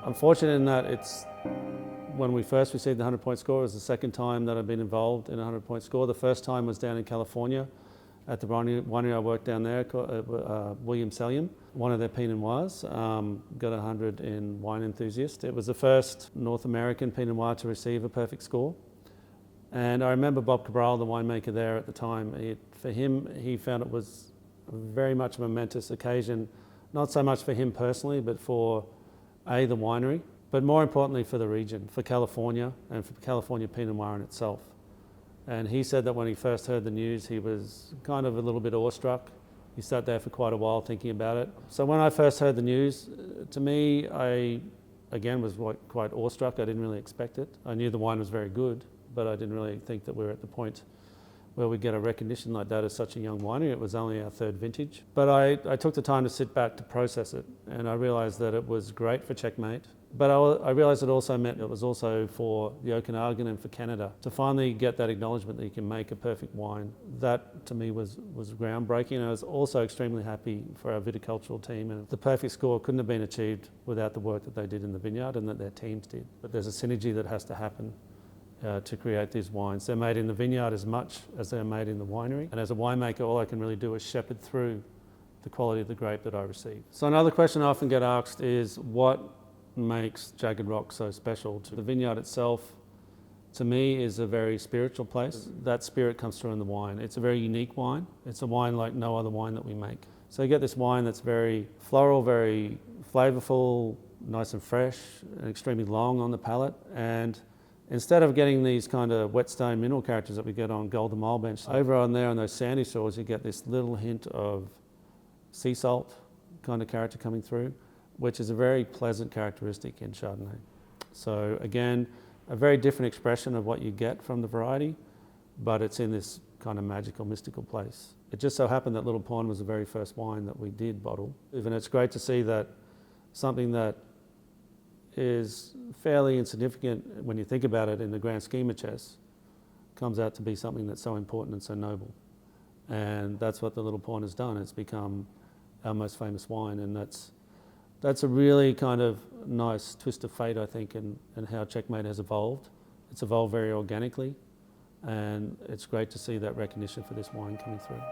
I'm fortunate in that when we first received the 100-point score, it was the second time that I've been involved in a 100-point score. The first time was down in California at the winery I worked down there, William Sellium. One of their Pinot Noirs got 100 in Wine Enthusiast. It was the first North American Pinot Noir to receive a perfect score. And I remember Bob Cabral, the winemaker there at the time, for him, he found it was very much a momentous occasion, not so much for him personally, but for the winery, but more importantly for the region, for California and for California Pinot Noir in itself. And he said that when he first heard the news, he was kind of a little bit awestruck. He sat there for quite a while thinking about it. So when I first heard the news, to me, I again was quite awestruck. I didn't really expect it. I knew the wine was very good, but I didn't really think that we were at the point where we get a recognition like that as such a young winery. It was only our third vintage. But I took the time to sit back to process it, and I realised that it was great for Checkmate. But I realised it also meant it was also for the Okanagan and for Canada to finally get that acknowledgement that you can make a perfect wine. That to me was groundbreaking, and I was also extremely happy for our viticultural team. And the perfect score couldn't have been achieved without the work that they did in the vineyard and that their teams did. But there's a synergy that has to happen to create these wines. They're made in the vineyard as much as they're made in the winery. And as a winemaker, all I can really do is shepherd through the quality of the grape that I receive. So another question I often get asked is, what makes Jagged Rock so special? The vineyard itself, to me, is a very spiritual place. That spirit comes through in the wine. It's a very unique wine. It's a wine like no other wine that we make. So you get this wine that's very floral, very flavorful, nice and fresh, and extremely long on the palate. And instead of getting these kind of whetstone mineral characters that we get on Golden Mile Bench, over on there on those sandy shores, you get this little hint of sea salt kind of character coming through, which is a very pleasant characteristic in Chardonnay. So again, a very different expression of what you get from the variety, but it's in this kind of magical, mystical place. It just so happened that Little Pawn was the very first wine that we did bottle. And it's great to see that something that is fairly insignificant when you think about it in the grand scheme of chess comes out to be something that's so important and so noble. And that's what the Little Pawn has done. It's become our most famous wine, and that's a really kind of nice twist of fate, I think, in how Checkmate has evolved. It's evolved very organically, and it's great to see that recognition for this wine coming through.